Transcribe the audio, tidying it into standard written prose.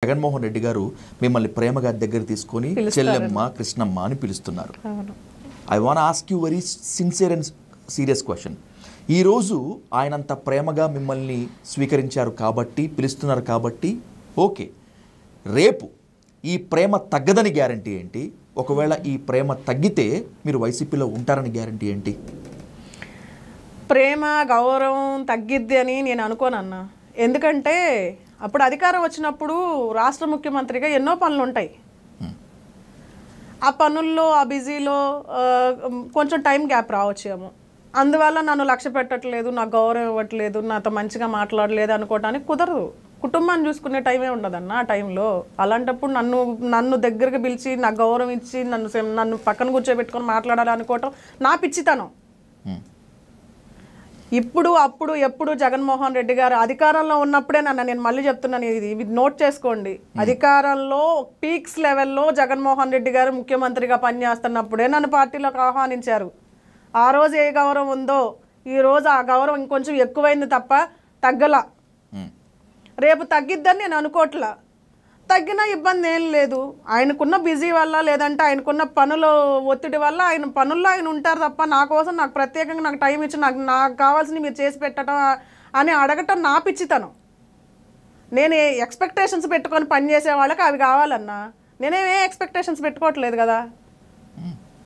జగన్మోహన్ రెడ్డి గారు మిమ్మల్ని ప్రేమగా దగ్గర తీసుకొని చెల్లెమ్మ కృష్ణమ్మ అని పిలుస్తున్నారు. I want ask you very sincere and serious question. ఈరోజు ఆయనంత ప్రేమగా మిమ్మల్ని స్వీకరించారు కాబట్టి, పిలుస్తున్నారు కాబట్టి ఓకే, రేపు ఈ ప్రేమ తగ్గదని గ్యారంటీ ఏంటి? ఒకవేళ ఈ ప్రేమ తగ్గితే మీరు వైసీపీలో ఉంటారని గ్యారంటీ ఏంటి? ప్రేమ గౌరవం తగ్గిద్ది అని నేను అనుకోనన్నా. ఎందుకంటే అప్పుడు అధికారం వచ్చినప్పుడు రాష్ట్ర ముఖ్యమంత్రిగా ఎన్నో పనులు ఉంటాయి. ఆ పనుల్లో ఆ బిజీలో కొంచెం టైం గ్యాప్ రావచ్చేమో. అందువల్ల నన్ను లక్ష్య పెట్టట్లేదు, నాకు గౌరవం ఇవ్వట్లేదు, నాతో మంచిగా మాట్లాడలేదు అనుకోవటానికి కుదరదు. కుటుంబాన్ని చూసుకునే టైమే ఉండదన్న ఆ టైంలో. అలాంటప్పుడు నన్ను దగ్గరకు పిలిచి నాకు గౌరవం ఇచ్చి నన్ను పక్కన కూర్చోబెట్టుకొని మాట్లాడాలి అనుకోవటం నా పిచ్చితనం. ఇప్పుడు అప్పుడు ఎప్పుడు జగన్మోహన్ రెడ్డి గారు అధికారంలో ఉన్నప్పుడే నేను మళ్ళీ చెప్తున్నాను, ఇది నోట్ చేసుకోండి. అధికారంలో పీక్స్ లెవెల్లో జగన్మోహన్ రెడ్డి గారు ముఖ్యమంత్రిగా పనిచేస్తున్నప్పుడే నన్ను పార్టీలోకి ఆహ్వానించారు. ఆ రోజు ఏ గౌరవం ఉందో ఈ రోజు ఆ గౌరవం ఇంకొంచెం ఎక్కువైంది తప్ప తగ్గల. రేపు తగ్గిద్దని నేను అనుకోవట్లా. తగ్గినా ఇబ్బంది ఏం లేదు. ఆయనకున్న బిజీ వల్ల లేదంటే ఆయనకున్న పనుల ఒత్తిడి వల్ల ఆయన పనుల్లో ఆయన ఉంటారు తప్ప నా కోసం నాకు ప్రత్యేకంగా నాకు టైం ఇచ్చి నాకు కావాల్సింది మీరు చేసి పెట్టడం అని అడగటం నా పిచ్చితనం. నేను ఎక్స్పెక్టేషన్స్ పెట్టుకొని పనిచేసే వాళ్ళకి అవి కావాలన్నా నేనేమే ఎక్స్పెక్టేషన్స్ పెట్టుకోవట్లేదు కదా.